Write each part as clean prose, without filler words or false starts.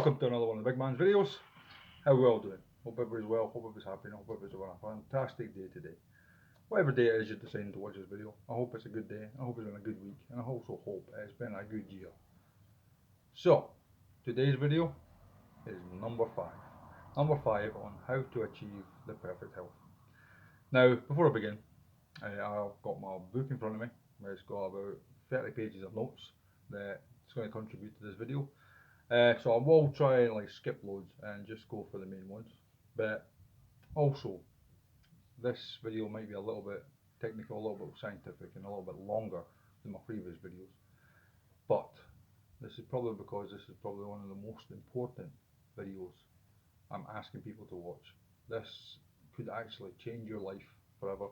Welcome to another one of the Big Man's videos. How are we all doing? Hope everybody's well, hope everybody's happy, and hope everybody's having a fantastic day today. Whatever day it is you're deciding to watch this video, I hope it's a good day, I hope it's been a good week, and I also hope it's been a good year. So, today's video is number 5. Number 5 on how to achieve the perfect health. Now, before I begin, I've got my book in front of me. It's got about 30 pages of notes that it's going to contribute to this video. So I will try and skip loads and just go for the main ones. But also, this video might be a little bit technical, a little bit scientific, and a little bit longer than my previous videos. But this is probably because this is probably one of the most important videos I'm asking people to watch. This could actually change your life forever.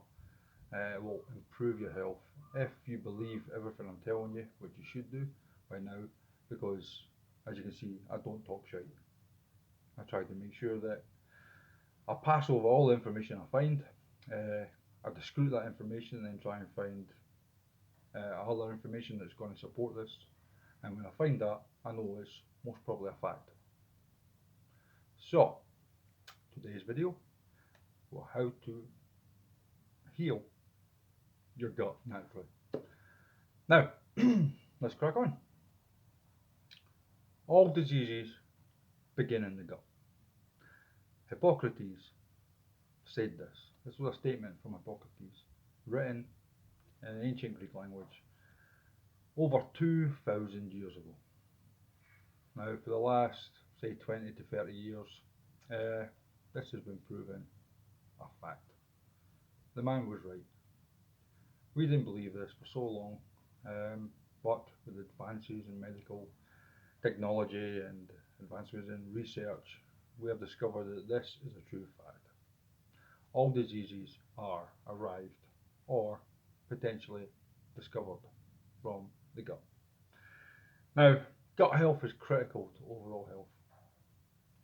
It will improve your health if you believe everything I'm telling you, which you should do by now, because as you can see, I don't talk shite. I try to make sure that I pass over all the information I find. I discredit that information and then try and find other information that's going to support this. And when I find that, I know it's most probably a fact. So, today's video was how to heal your gut naturally. Now, let's crack on. All diseases begin in the gut. Hippocrates said this. This was a statement from Hippocrates, written in ancient Greek language over 2,000 years ago. Now, for the last, say, 20 to 30 years, this has been proven a fact. The man was right. We didn't believe this for so long, but with advances in medical technology and advancements in research, we have discovered that this is a true fact. All diseases are arrived or potentially discovered from the gut. Now, gut health is critical to overall health.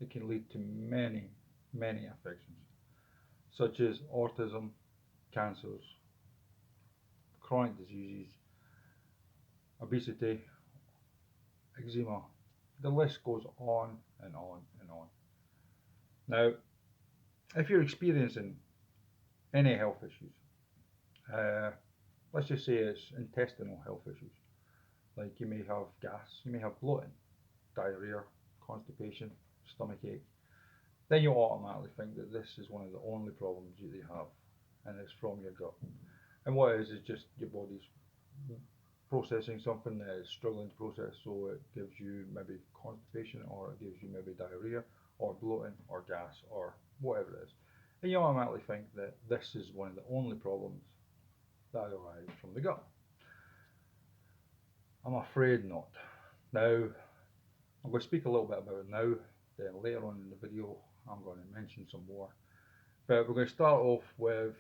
It can lead to many, many affections, such as autism, cancers, chronic diseases, obesity, eczema. The list goes on and on and on. Now, if you're experiencing any health issues, let's just say it's intestinal health issues, like you may have gas, you may have bloating, diarrhea, constipation, stomach ache, then you automatically think that this is one of the only problems that you have, and it's from your gut. And what it is just your body's processing something that it's struggling to process, so it gives you maybe constipation, or it gives you maybe diarrhea, or bloating, or gas, or whatever it is. And you automatically think that this is one of the only problems that arise from the gut. I'm afraid not. Now, I'm going to speak a little bit about it now, then later on in the video I'm going to mention some more. But we're going to start off with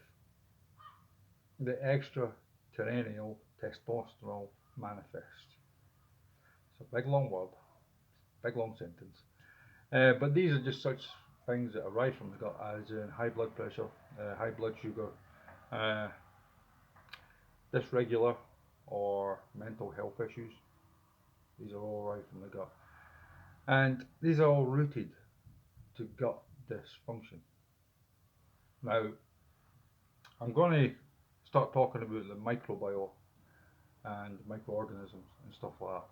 the extraterrestrial testosterone manifest. It's a big long word, big long sentence. But these are just such things that arise from the gut, as in high blood pressure, high blood sugar, dysregular or mental health issues. These are all arise from the gut. And these are all rooted to gut dysfunction. Now, I'm going to start talking about the microbiome and microorganisms and stuff like that.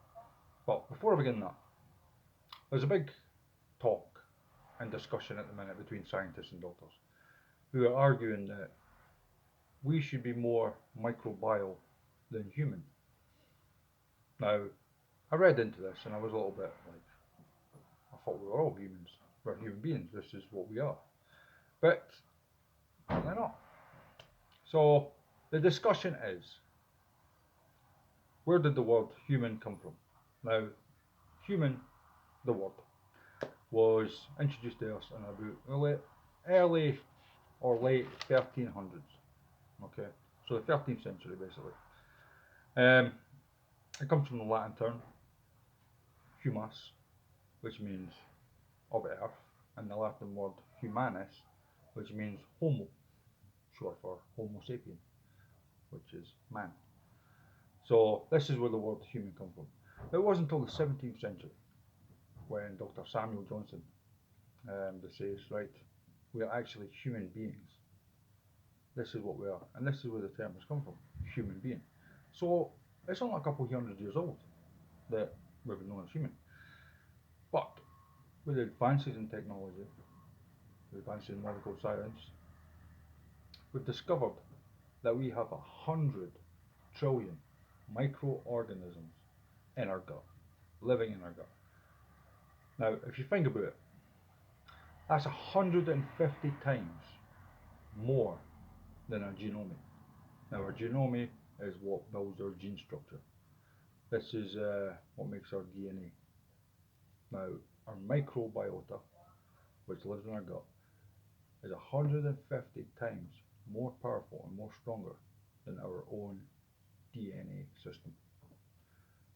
But before I begin that, there's a big talk and discussion at the minute between scientists and doctors who are arguing that we should be more microbial than human. Now, I read into this and I was a little bit like, I thought we were all humans. We're human beings. This is what we are. But they're not. So the discussion is, where did the word human come from? Now, human, the word, was introduced to us in about early or late 1300s. Okay, so the 13th century basically. It comes from the Latin term humus, which means of earth, and the Latin word humanus, which means homo, short for Homo sapien, which is man. So this is where the word human comes from. It wasn't until the 17th century when Dr. Samuel Johnson says, right, we are actually human beings. This is what we are, and this is where the term has come from, human being. So it's only a couple of hundred years old that we've been known as human. But with advances in technology, with advances in medical science, we've discovered that we have 100 trillion microorganisms in our gut, living in our gut. Now, if you think about it, that's 150 times more than our genome. Now, our genome is what builds our gene structure. This is what makes our DNA. Now, our microbiota, which lives in our gut, is 150 times more powerful and more stronger than our own DNA system.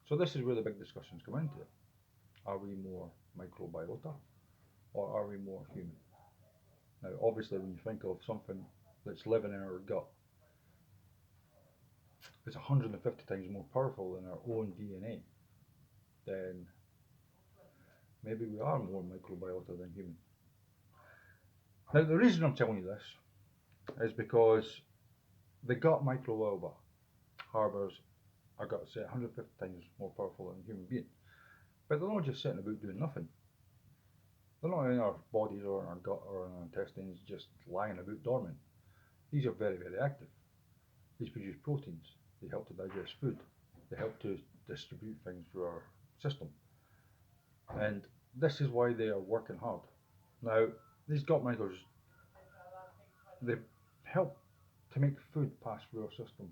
So this is where the big discussions come into it. Are we more microbiota or are we more human? Now, obviously, when you think of something that's living in our gut, it's 150 times more powerful than our own DNA, then maybe we are more microbiota than human. Now, the reason I'm telling you this is because the gut microbiota harbours, our gut say 150 times more powerful than a human being. But they're not just sitting about doing nothing. They're not in our bodies or in our gut or in our intestines just lying about dormant. These are very, very active. These produce proteins. They help to digest food. They help to distribute things through our system. And this is why they are working hard. Now, these gut microbes, they help to make food pass through our system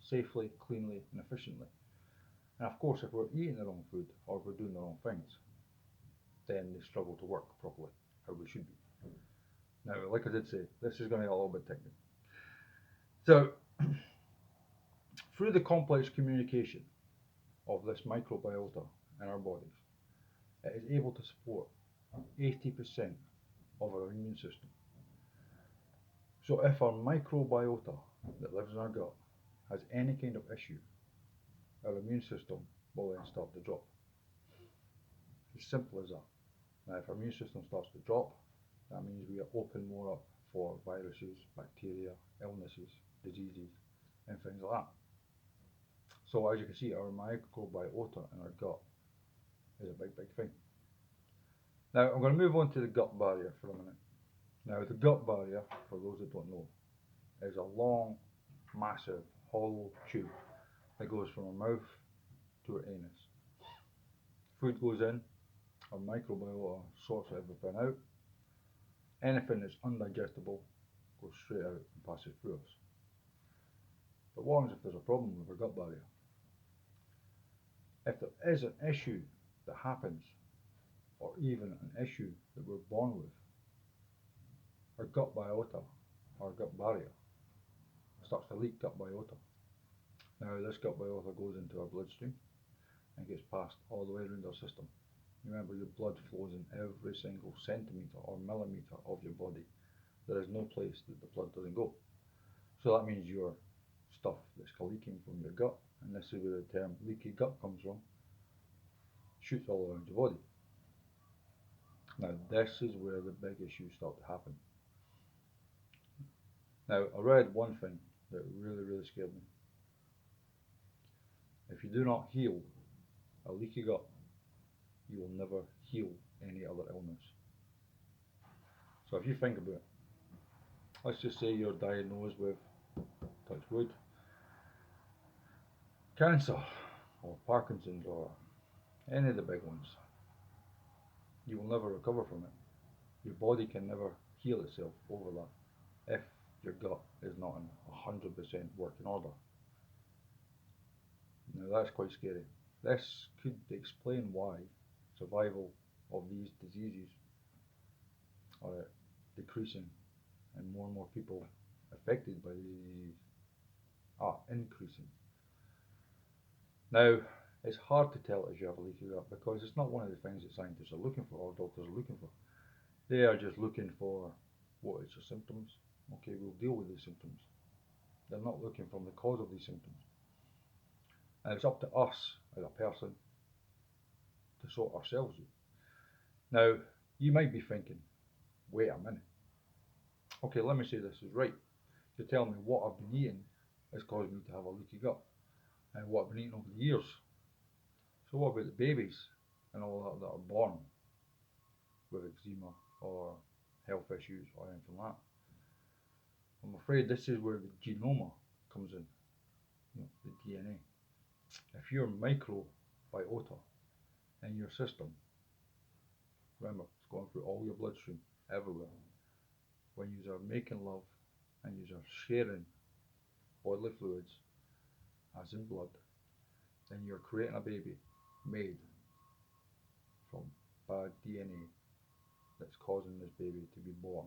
safely, cleanly, and efficiently. And of course, if we're eating the wrong food or if we're doing the wrong things, then they struggle to work properly, how we should be. Now, like I did say, this is going to get a little bit technical. So, through the complex communication of this microbiota in our bodies, it is able to support 80% of our immune system. So if our microbiota that lives in our gut has any kind of issue, our immune system will then start to drop. As simple as that. Now, if our immune system starts to drop, that means we are open more up for viruses, bacteria, illnesses, diseases, and things like that. So as you can see, our microbiota in our gut is a big, big thing. Now, I'm going to move on to the gut barrier for a minute. Now, the gut barrier, for those that don't know, is a long, massive, hollow tube that goes from our mouth to our anus. Food goes in, our microbiota sorts everything out. Anything that's undigestible goes straight out and passes through us. But what happens if there's a problem with our gut barrier? If there is an issue that happens, or even an issue that we're born with, our gut biota, our gut barrier, starts to leak gut biota. Now, this gut biota goes into our bloodstream and gets passed all the way around our system. Remember, your blood flows in every single centimetre or millimetre of your body. There is no place that the blood doesn't go. So that means your stuff that's leaking from your gut, and this is where the term leaky gut comes from, shoots all around your body. Now, this is where the big issues start to happen. Now, I read one thing that really, really scared me. If you do not heal a leaky gut, you will never heal any other illness. So if you think about it, let's just say you're diagnosed with, touch wood, cancer or Parkinson's or any of the big ones. You will never recover from it. Your body can never heal itself over that if your gut is not in 100% working order. Now, that's quite scary. This could explain why survival of these diseases are decreasing and more people affected by these diseases are increasing. Now, it's hard to tell if you have a leaky gut because it's not one of the things that scientists are looking for or doctors are looking for. They are just looking for what is your symptoms. Okay, we'll deal with these symptoms. They're not looking for the cause of these symptoms. And it's up to us as a person to sort ourselves out. Now, you might be thinking, wait a minute. Okay, let me say this is right. You're telling me what I've been eating has caused me to have a leaky gut, and what I've been eating over the years. So what about the babies and all that are born with eczema or health issues or anything like that? I'm afraid this is where the genome comes in, the DNA. If your microbiota in your system, remember, it's going through all your bloodstream, everywhere. When you are making love and you are sharing bodily fluids, as in blood, then you're creating a baby made from bad DNA that's causing this baby to be born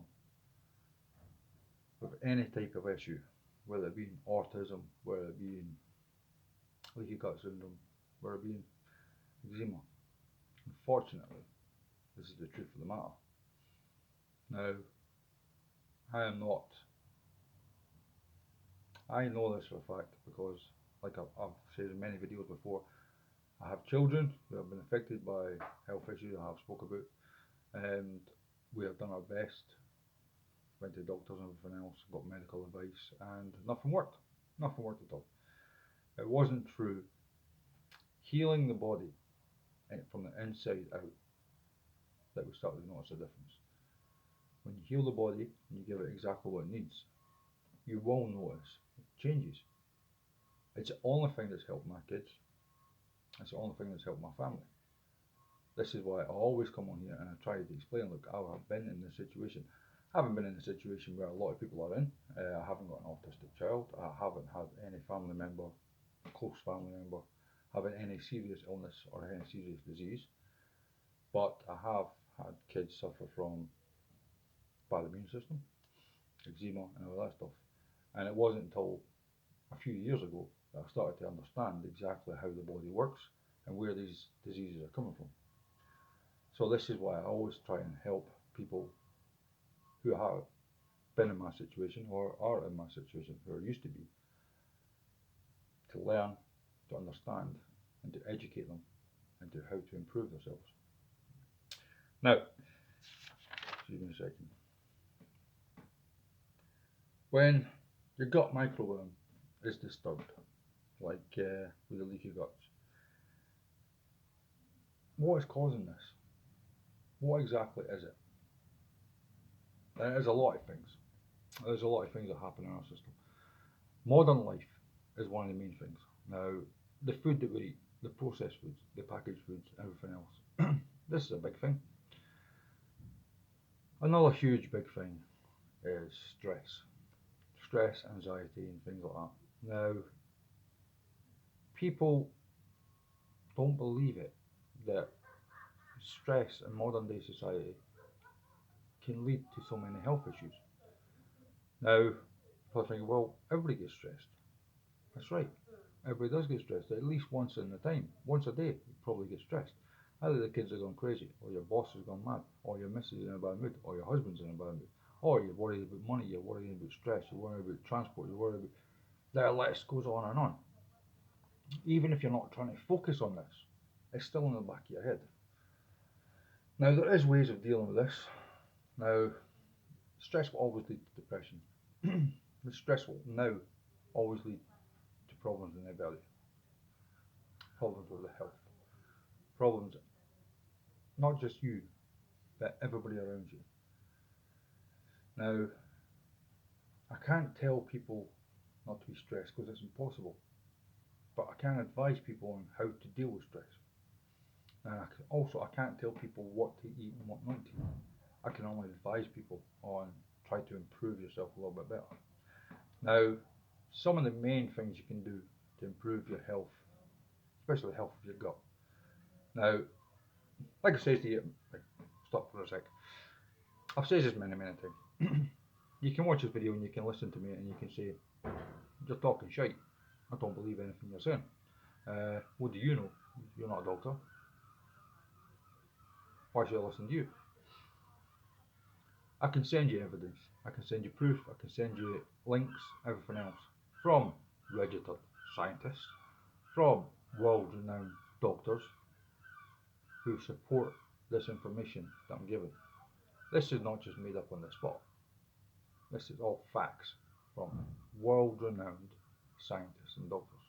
with any type of issue, whether it be autism, whether it be leaky gut syndrome, whether it be eczema. Unfortunately, this is the truth of the matter. Now, I know this for a fact because, like I've said in many videos before, I have children who have been affected by health issues I have spoke about, and we have done our best, went to doctors and everything else, got medical advice, and nothing worked. Nothing worked at all. It wasn't through healing the body from the inside out that we started to notice a difference. When you heal the body and you give it exactly what it needs, you will notice changes. It's the only thing that's helped my kids. It's the only thing that's helped my family. This is why I always come on here and I try to explain, look, I have been in this situation. I haven't been in a situation where a lot of people are in. I haven't got an autistic child. I haven't had any family member, close family member, having any serious illness or any serious disease. But I have had kids suffer from bad immune system, eczema and all that stuff. And it wasn't until a few years ago that I started to understand exactly how the body works and where these diseases are coming from. So this is why I always try and help people who have been in my situation or are in my situation, who are used to be, to learn, to understand, and to educate them into how to improve themselves. Now, excuse me a second. When your gut microbiome is disturbed, like with the leaky guts, what is causing this? What exactly is it? There's a lot of things. There's a lot of things that happen in our system. Modern life is one of the main things. Now, the food that we eat, the processed foods, the packaged foods, everything else, this is a big thing. Another huge big thing is stress, anxiety, and things like that. Now, people don't believe it that stress in modern day society can lead to so many health issues. Now, people think, well, everybody gets stressed. That's right. Everybody does get stressed at least once in a time. Once a day, you probably get stressed. Either the kids are going crazy, or your boss has gone mad, or your missus is in a bad mood, or your husband's in a bad mood, or you're worried about money, you're worried about stress, you're worried about transport, you're worried about... The list goes on and on. Even if you're not trying to focus on this, it's still in the back of your head. Now, there is ways of dealing with this. Now, stress will always lead to depression. The stress will now always lead to problems in the belly, problems with the health, problems not just you, but everybody around you. Now, I can't tell people not to be stressed because it's impossible, but I can advise people on how to deal with stress. And I can't tell people what to eat and what not to eat. I can only advise people on try to improve yourself a little bit better. Now, some of the main things you can do to improve your health, especially the health of your gut. Now, like I said to you, stop for a sec. I've said this many times. You can watch this video and you can listen to me and you can say, you're talking shite. I don't believe anything you're saying. What do you know? You're not a doctor. Why should I listen to you? I can send you evidence. I can send you proof. I can send you links, everything else, from registered scientists, from world-renowned doctors who support this information that I'm giving. This is not just made up on the spot. This is all facts from world-renowned scientists and doctors.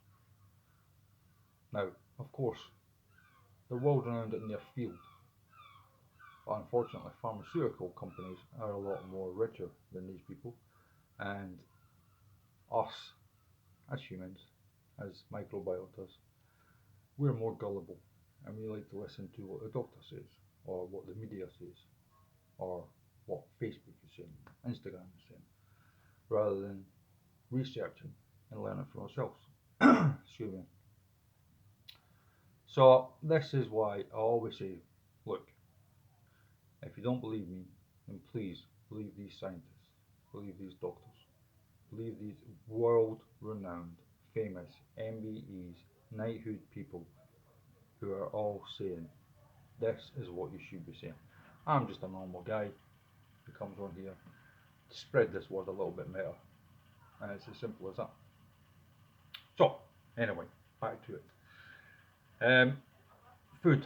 Now, of course, they're world-renowned in their field, but unfortunately pharmaceutical companies are a lot more richer than these people, and us as humans, as microbiotas, we're more gullible, and we like to listen to what the doctor says, or what the media says, or what Facebook is saying, Instagram is saying, rather than researching and learning for ourselves. Excuse me. So this is why I always say, look, if you don't believe me, then please believe these scientists, believe these doctors, believe these world-renowned, famous MBEs, knighthood people who are all saying this is what you should be saying. I'm just a normal guy who comes on here to spread this word a little bit better, and it's as simple as that. So anyway, back to it. Food,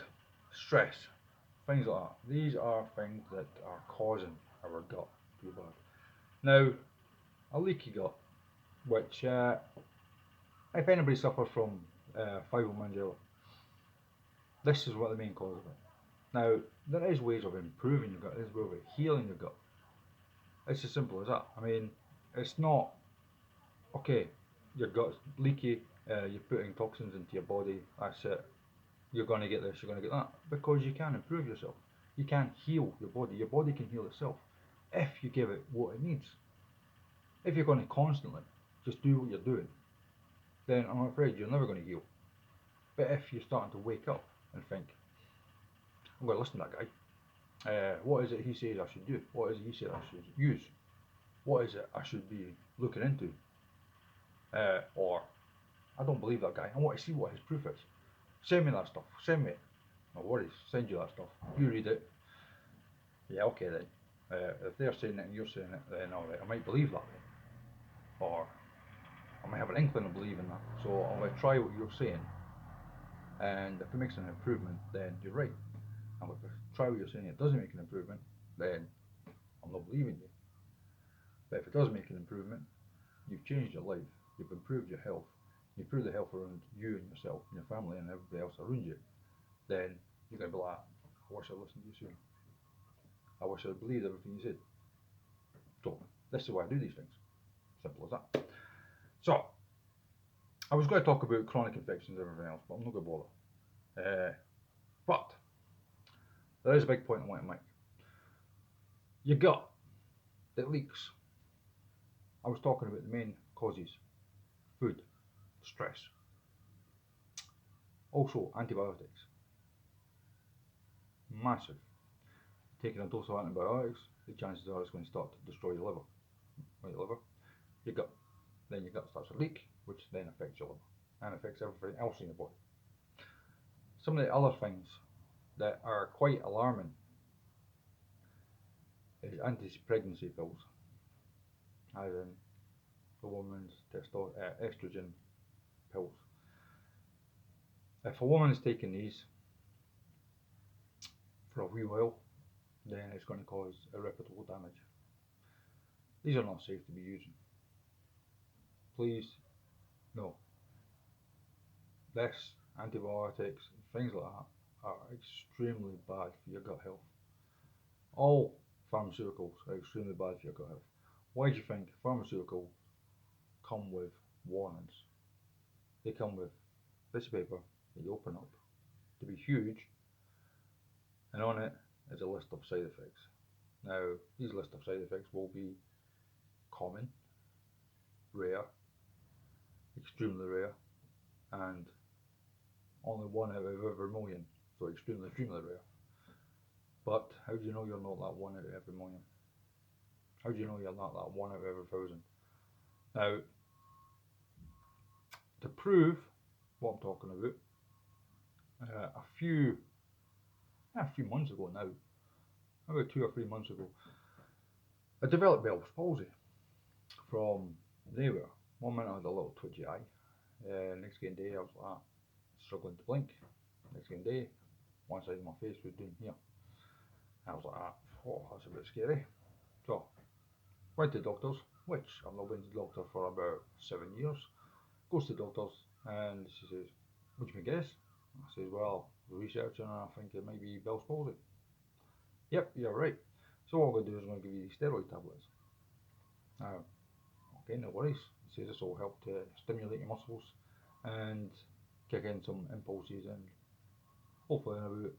stress, things like that. These are things that are causing our gut to be bad. Now, a leaky gut, which if anybody suffers from fibromyalgia, this is what the main cause of it. Now, there is ways of improving your gut, there is ways of healing your gut. It's as simple as that. I mean, it's not, okay, your gut's leaky, you're putting toxins into your body, that's it. You're going to get this, you're going to get that. Because you can improve yourself. You can heal your body. Your body can heal itself if you give it what it needs. If you're going to constantly just do what you're doing, then I'm afraid you're never going to heal. But if you're starting to wake up and think, I'm going to listen to that guy. What is it he says I should do? What is it he says I should use? What is it I should be looking into? Or, I don't believe that guy. I want to see what his proof is. Send me that stuff. Send me it. No worries. Send you that stuff. You read it. Yeah, okay then. If they're saying it and you're saying it, then alright, I might believe that then. Or I might have an inkling of believing that. So I'm going to try what you're saying. And if it makes an improvement, then you're right. And if I try what you're saying, it doesn't make an improvement, then I'm not believing you. But if it does make an improvement, you've changed your life, you've improved your health, you improve the health around you and yourself and your family and everybody else around you, then you're going to be like, I wish I listened to you sooner. I wish I believed everything you said. So, this is why I do these things. Simple as that. So, I was going to talk about chronic infections and everything else, but I'm not going to bother. But, there is a big point I want to make. Your gut, it leaks. I was talking about the main causes. Food, stress. Also, antibiotics. Massive. Taking a dose of antibiotics, the chances are it's going to start to destroy your liver. Your liver, your gut. Then your gut starts to leak, which then affects your liver and affects everything else in your body. Some of the other things that are quite alarming is anti-pregnancy pills, as in the woman's estrogen pills. If a woman is taking these for a wee while, then it's going to cause irreparable damage. These are not safe to be using. Please, no. This, antibiotics, things like that are extremely bad for your gut health. All pharmaceuticals are extremely bad for your gut health. Why do you think pharmaceuticals come with warnings? They come with this paper that you open up to be huge, and on it is a list of side effects. Now, these list of side effects will be common, rare, extremely rare, and only 1 out of every million, so extremely, extremely rare. But how do you know you're not that 1 out of every million? How do you know you're not that 1 out of every 1,000? Now, to prove what I'm talking about, a few months ago now, about 2 or 3 months ago, I developed Bell's palsy from nowhere. 1 minute I had a little twitchy eye, next day I was like, struggling to blink. Next day, one side of my face was doing here. I was like, oh, that's a bit scary. So, went to doctors, which I've not been to the doctor for about 7 years. Goes to doctors, and she says, what do you think it is? I says, well, researching, and I think it might be Bell's palsy. Yep, you're right. So what I'm going to do is I'm going to give you these steroid tablets. Now, okay, no worries. He says this will help to stimulate your muscles and kick in some impulses, and hopefully in about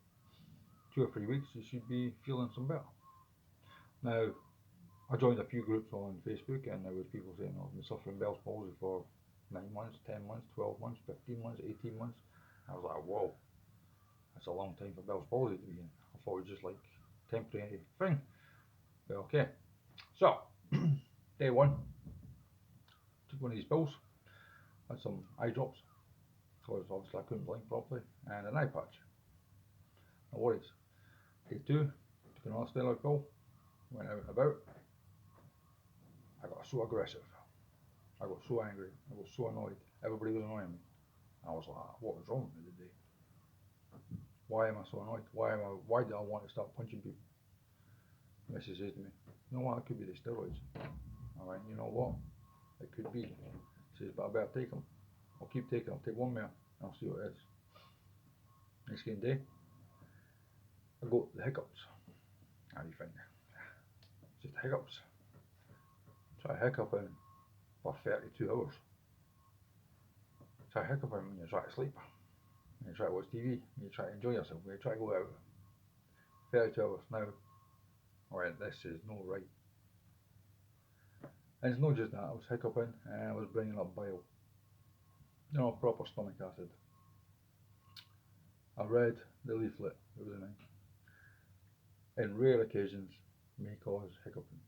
2 or 3 weeks you should be feeling some better. Now, I joined a few groups on Facebook, and there was people saying, oh, I've been suffering Bell's palsy for 9 months, 10 months, 12 months, 15 months, 18 months. I was like, whoa, that's a long time for Bell's palsy to be in. I thought it was just like a temporary thing. But okay. So, day one, took one of these pills, had some eye drops, because obviously I couldn't blink properly, and an eye patch. No worries. Day two, took another steroid pill, went out and about. I got so aggressive. I got so angry. I got so annoyed. Everybody was annoying me. I was like, what was wrong with me today? Why am I so annoyed? Why do I want to start punching people? Mrs. says to me, you know what, it could be the steroids. I went, you know what? It could be. She says, but I better take them. I'll keep taking them. I'll take one more and I'll see what it is. Next day, I got the hiccups. How do you think? Just hiccups. Try hiccuping for 32 hours. Try hiccuping when you try to sleep. When you try to watch TV. When you try to enjoy yourself. When you try to go out. 32 hours. Now, alright, this is no right. And it's not just that. I was hiccuping and I was bringing up bile. You know, proper stomach acid. I read the leaflet. It was in it. In rare occasions, may cause hiccuping.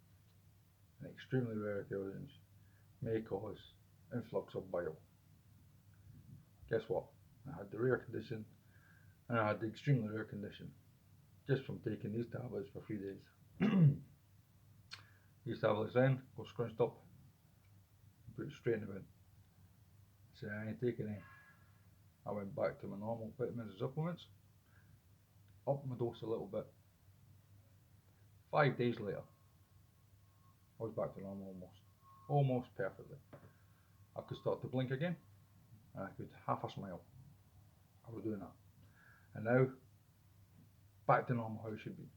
In extremely rare occasions, may cause influx of bile. Guess what? I had the rare condition and I had the extremely rare condition just from taking these tablets for 3 days. These tablets then go scrunched up, put it straight in the bin. So I ain't taking any. I went back to my normal vitamins and supplements, upped my dose a little bit. 5 days later, I was back to normal almost perfectly. I could start to blink again, and I could half a smile. I was doing that. And now, back to normal how it should be.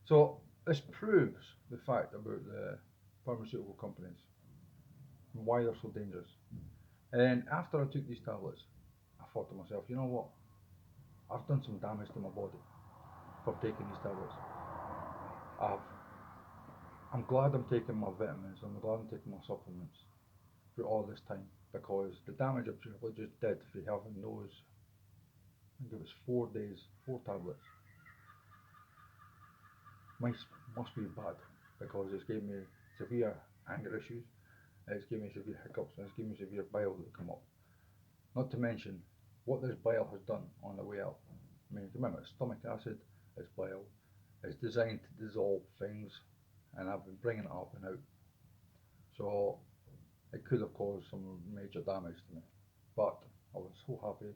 So, this proves the fact about the pharmaceutical companies and why they're so dangerous. And after I took these tablets, I thought to myself, you know what? I've done some damage to my body for taking these tablets. I'm glad I'm taking my vitamins, I'm glad I'm taking my supplements for all this time, because the damage I just did for having those, I think it was 4 days, 4 tablets, must be bad, because it's gave me severe anger issues, it's gave me severe hiccups, and it's gave me severe bile that come up. Not to mention what this bile has done on the way out. I mean, remember, it's stomach acid, it's bile, it's designed to dissolve things, and I've been bringing it up and out. So it could have caused some major damage to me. But I was so happy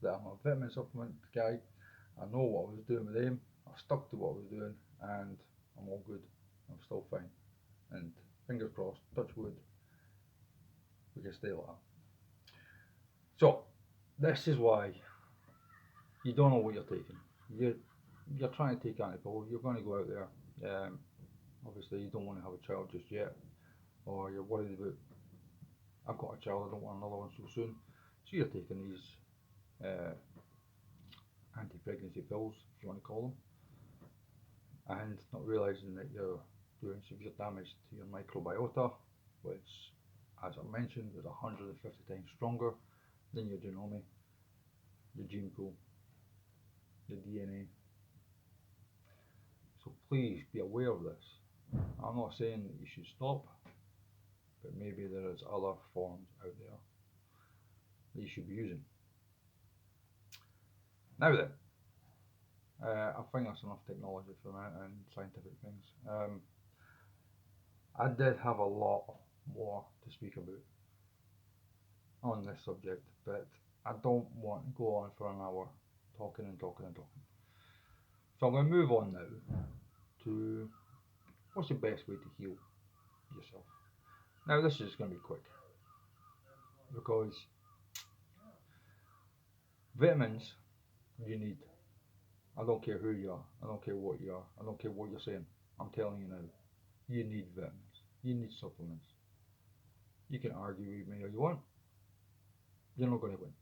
that I'm a vitamin supplement guy. I know what I was doing with them. I stuck to what I was doing, and I'm all good. I'm still fine. And fingers crossed, touch wood, we can stay like that. So this is why you don't know what you're taking. You're trying to take antibiotics. You're going to go out there. Obviously, you don't want to have a child just yet, or you're worried about, I've got a child, I don't want another one so soon. So you're taking these anti-pregnancy pills, if you want to call them, and not realising that you're doing severe damage to your microbiota, which, as I mentioned, is 150 times stronger than your genome, your gene pool, your DNA. So please be aware of this. I'm not saying that you should stop, but maybe there is other forms out there that you should be using. Now then, I think that's enough technology for a minute and scientific things. I did have a lot more to speak about on this subject, but I don't want to go on for an hour talking and talking and talking. So I'm going to move on now to what's the best way to heal yourself. Now this is going to be quick because vitamins you need. I don't care who you are. I don't care what you are. I don't care what you're saying. I'm telling you now. You need vitamins. You need supplements. You can argue with me all you want. You're not going to win.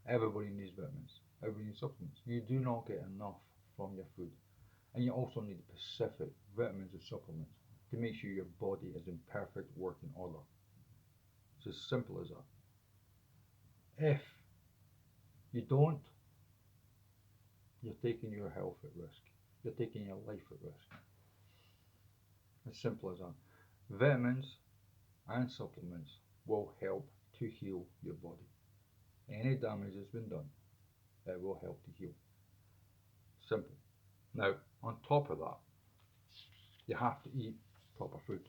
Everybody needs vitamins. Everybody needs supplements. You do not get enough from your food. And you also need specific vitamins and supplements to make sure your body is in perfect working order. It's as simple as that. If you don't, you're taking your health at risk. You're taking your life at risk. As simple as that. Vitamins and supplements will help to heal your body. Any damage that's been done, it will help to heal. Simple. Now, on top of that, you have to eat proper food.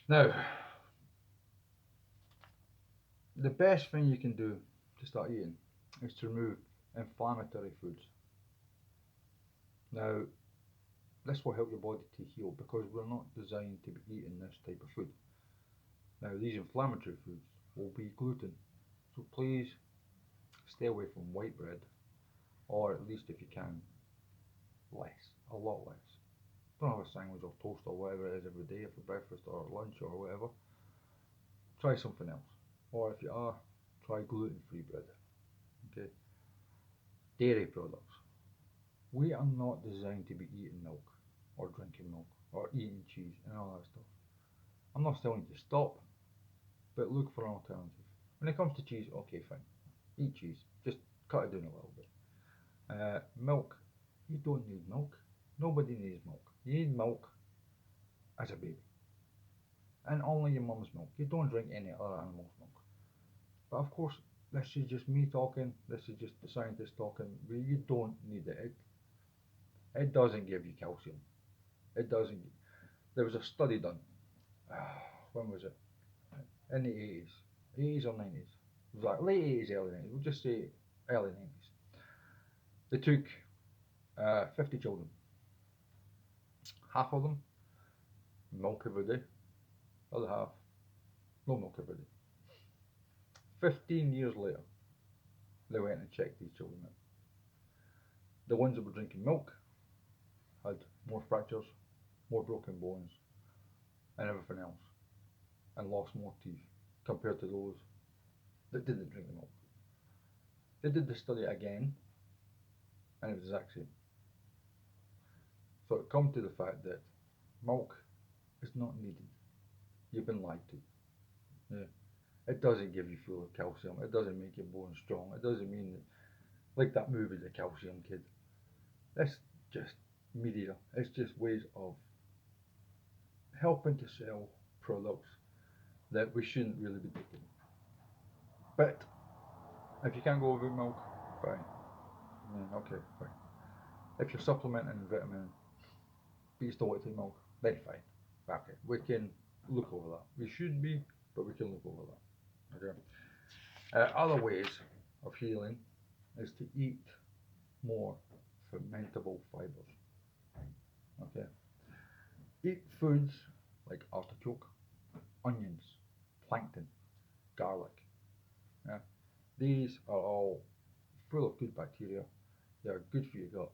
Now, the best thing you can do to start eating is to remove inflammatory foods. Now, this will help your body to heal because we're not designed to be eating this type of food. Now, these inflammatory foods will be gluten, so please stay away from white bread, or at least if you can, less, a lot less. Don't have a sandwich or toast or whatever it is every day for breakfast or lunch or whatever. Try something else, or if you are, try gluten-free bread. Okay. Dairy products. We are not designed to be eating milk or drinking milk or eating cheese and all that stuff. I'm not telling you to stop, but look for an alternative. When it comes to cheese, okay, fine. Eat cheese. Just cut it down a little bit. Milk. You don't need milk. Nobody needs milk. You need milk as a baby. And only your mum's milk. You don't drink any other animal's milk. But of course, this is just me talking. This is just the scientist talking. You don't need it. It doesn't give you calcium. It doesn't. There was a study done. When was it? In the 80s. 80s or 90s. It was like late 80s, early 90s. We'll just say early 90s. They took 50 children. Half of them, milk every day. The other half, no milk every day. 15 years later, they went and checked these children out. The ones that were drinking milk had more fractures, more broken bones, and everything else, and lost more teeth compared to those that didn't drink the milk. They did the study again, and it was the exact same. So it comes to the fact that milk is not needed. You've been lied to. Yeah. It doesn't give you full of calcium. It doesn't make your bones strong. It doesn't mean that, like that movie, The Calcium Kid. That's just media. It's just ways of helping to sell products that we shouldn't really be taking. But if you can't go without milk, fine. Yeah, okay, fine. If you're supplementing vitamin, but you still want to take milk, then fine. Okay, we can look over that. We shouldn't be, but we can look over that. Okay. Other ways of healing is to eat more fermentable fibers. Okay. Eat foods like artichoke, onions, plankton, garlic. Yeah. These are all full of good bacteria. They are good for your gut.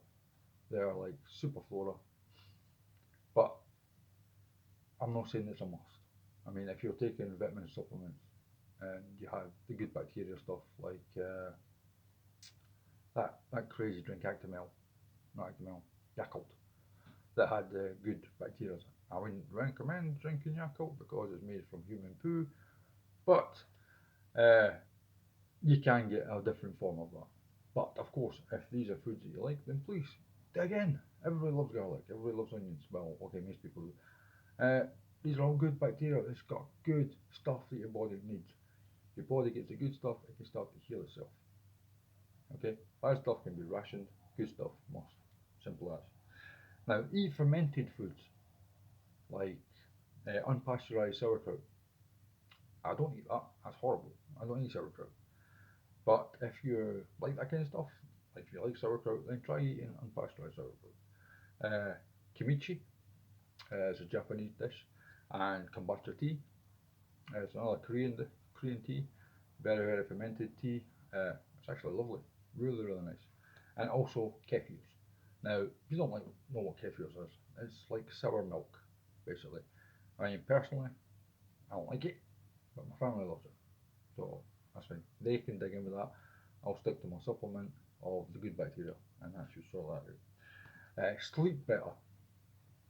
They are like superflora. But I'm not saying it's a must. I mean, if you're taking vitamin supplements and you have the good bacteria stuff like that crazy drink Yakult, that had good bacteria. I wouldn't recommend drinking Yakult because it's made from human poo, but you can get a different form of that. But of course, if these are foods that you like, then please, again, everybody loves garlic, everybody loves onions. Well, okay, most people do. These are all good bacteria. It's got good stuff that your body needs. Your body gets the good stuff, it can start to heal itself. Okay, bad stuff can be rationed, good stuff must. Simple as. Now, eat fermented foods like unpasteurized sauerkraut. I don't eat that. That's horrible. I don't eat sauerkraut. But if you like that kind of stuff, Like if you like sauerkraut, then try eating unpasteurized sauerkraut. Kimchi is a Japanese dish, and kombucha tea is another Korean tea, very fermented tea. It's actually lovely, really nice, and also kefirs. Now, if you don't know what kefirs is, it's like sour milk, basically. I mean, personally, I don't like it, but my family loves it, so that's fine. They can dig in with that. I'll stick to my supplement of the good bacteria, and that should sort that out. Sleep better,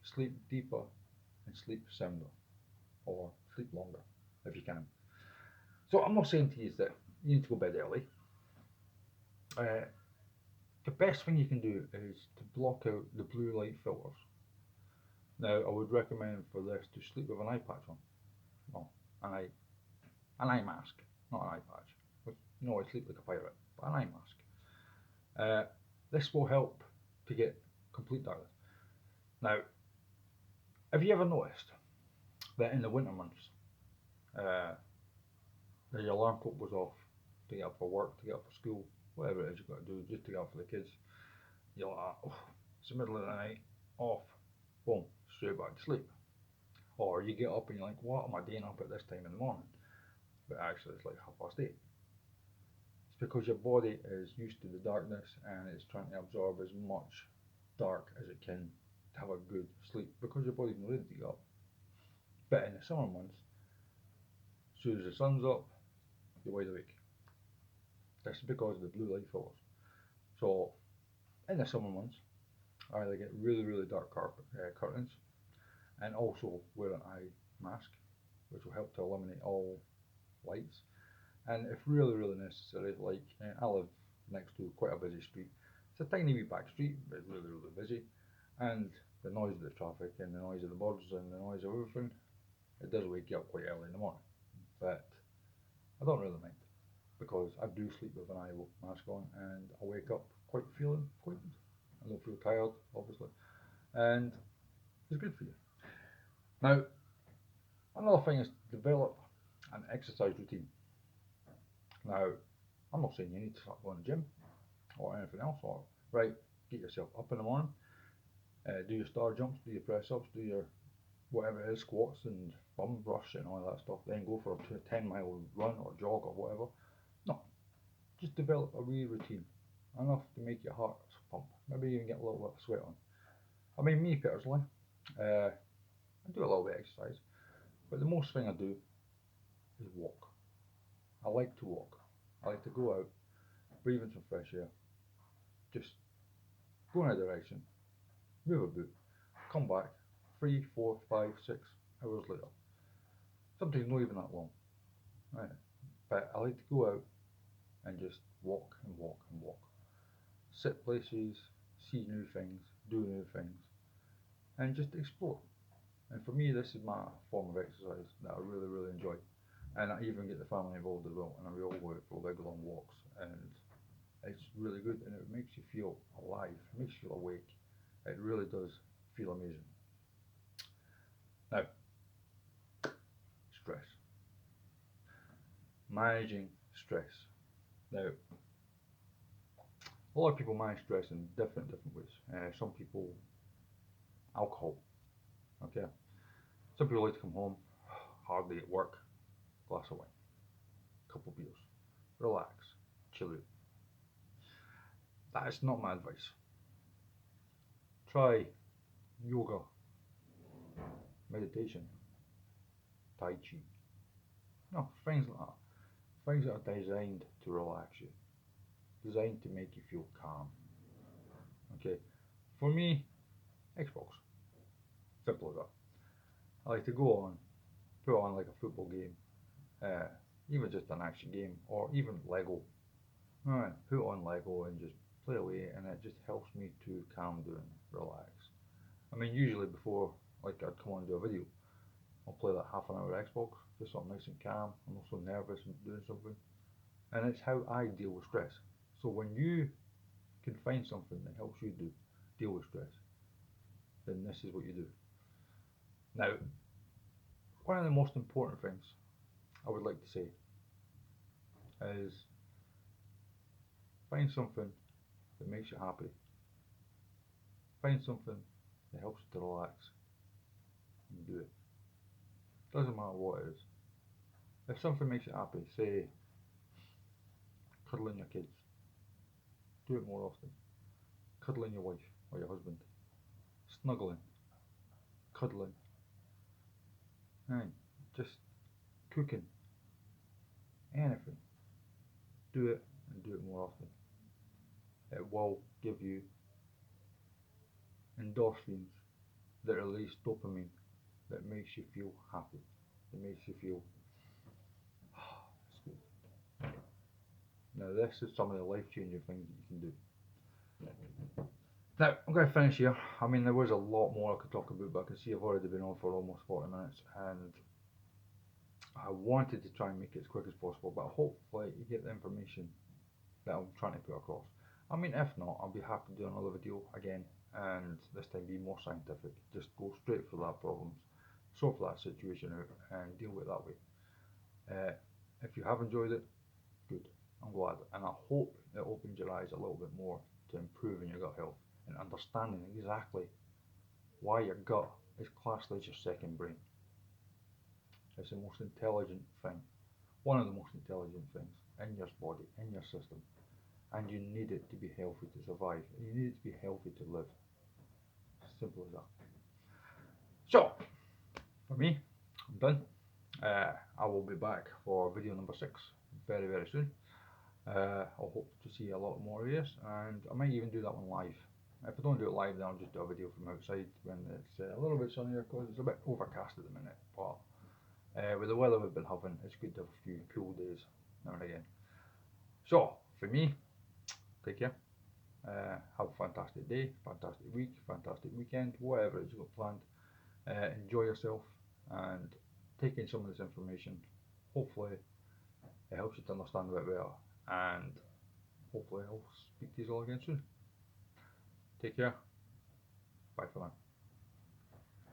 sleep deeper, and sleep sounder, or sleep longer if you can. So I'm not saying to you that you need to go to bed early. Uh, the best thing you can do is to block out the blue light filters. Now, I would recommend for this to sleep with an eye patch on. No, an eye, an eye mask, not an eye patch. But, I sleep like a pirate, but an eye mask. This will help to get complete darkness. Now, have you ever noticed that in the winter months, uh, that your alarm clock goes off to get up for work, to get up for school, whatever it is you've got to do, just to get up for the kids? You're like, oh, it's the middle of the night, off, boom, straight back to sleep. Or you get up and you're like, what am I doing up at this time in the morning? But actually, it's like 8:30. It's because your body is used to the darkness and it's trying to absorb as much dark as it can to have a good sleep because your body's not ready to get up. But in the summer months, as soon as the sun's up, you're wide awake. This is because of the blue light filters. So in the summer months, I either get really dark curtains and also wear an eye mask, which will help to eliminate all lights. And if really necessary, like I live next to quite a busy street. It's a tiny wee back street, but it's really busy. And the noise of the traffic and the noise of the birds and the noise of everything, it does wake you up quite early in the morning. But I don't really mind because I do sleep with an eye mask on and I wake up quite feeling quite. I don't feel tired, obviously, and it's good for you. Now, another thing is develop an exercise routine. Now, I'm not saying you need to start going to the gym or anything else, or right, get yourself up in the morning, do your star jumps, do your press ups, do your whatever it is, squats and bum brush and all that stuff, then go for a 10-mile run or jog or whatever. No, just develop a wee routine, enough to make your heart pump, maybe even get a little bit of sweat on. I mean, me personally, I do a little bit of exercise, but the most thing I do is walk. I like to walk. I like to go out, breathe in some fresh air, just go in a direction, move a bit, come back 3, 4, 5, 6 hours later. Sometimes not even that long. Right. But I like to go out and just walk and walk and walk. Sit places, see new things, do new things, and just explore. And for me, this is my form of exercise that I really enjoy. And I even get the family involved as well, and we all go out for big long walks, and it's really good, and it makes you feel alive, it makes you feel awake. It really does feel amazing. Now, stress. Managing stress. Now, a lot of people manage stress in different ways. Some people, alcohol. Okay. Some people like to come home, hard day at work, glass of wine, couple of beers, relax, chill out. That is not my advice. Try yoga, meditation, tai chi. No, things like that. Things that are designed to relax you, designed to make you feel calm. Okay. For me, Xbox. Simple as that. I like to go on, put on like a football game, uh, even just an action game, or even Lego. Alright, put on Lego and just play away, and it just helps me to calm down, relax. I mean, usually before, like I'd come on and do a video, I'll play that half an hour Xbox, just something nice and calm. I'm not so nervous and doing something, and it's how I deal with stress. So when you can find something that helps you deal with stress, then this is what you do. Now, one of the most important things I would like to say is find something that makes you happy. Find something that helps you to relax and do it. Doesn't matter what it is. If something makes you happy, say cuddling your kids, do it more often. Cuddling your wife or your husband, snuggling, cuddling, and just cooking, anything. Do it and do it more often. It will give you endorphins that release dopamine that makes you feel happy. It makes you feel, it's good. Now this is some of the life-changing things that you can do. Now I'm going to finish here. I mean, there was a lot more I could talk about, but I can see I've already been on for almost 40 minutes, and I wanted to try and make it as quick as possible, but hopefully you get the information that I'm trying to put across. I mean, if not, I'll be happy to do another video again, and this time be more scientific. Just go straight for that problems, sort that situation out, and deal with it that way. If you have enjoyed it, good. I'm glad, and I hope it opens your eyes a little bit more to improving your gut health and understanding exactly why your gut is classed as your second brain. It's the most intelligent thing, one of the most intelligent things in your body, in your system, and you need it to be healthy to survive. You need it to be healthy to live. Simple as that. So, for me, I'm done. I will be back for video number 6 very, very soon. I'll hope to see a lot more of this, and I might even do that one live. If I don't do it live, then I'll just do a video from outside when it's a little bit sunnier, because it's a bit overcast at the minute. But with the weather we've been having, it's good to have a few cool days now and again. So, for me, take care. Have a fantastic day, fantastic week, fantastic weekend, whatever it is you've got planned. Enjoy yourself and take in some of this information. Hopefully it helps you to understand a bit better, and hopefully I'll speak to you all again soon. Take care. Bye for now.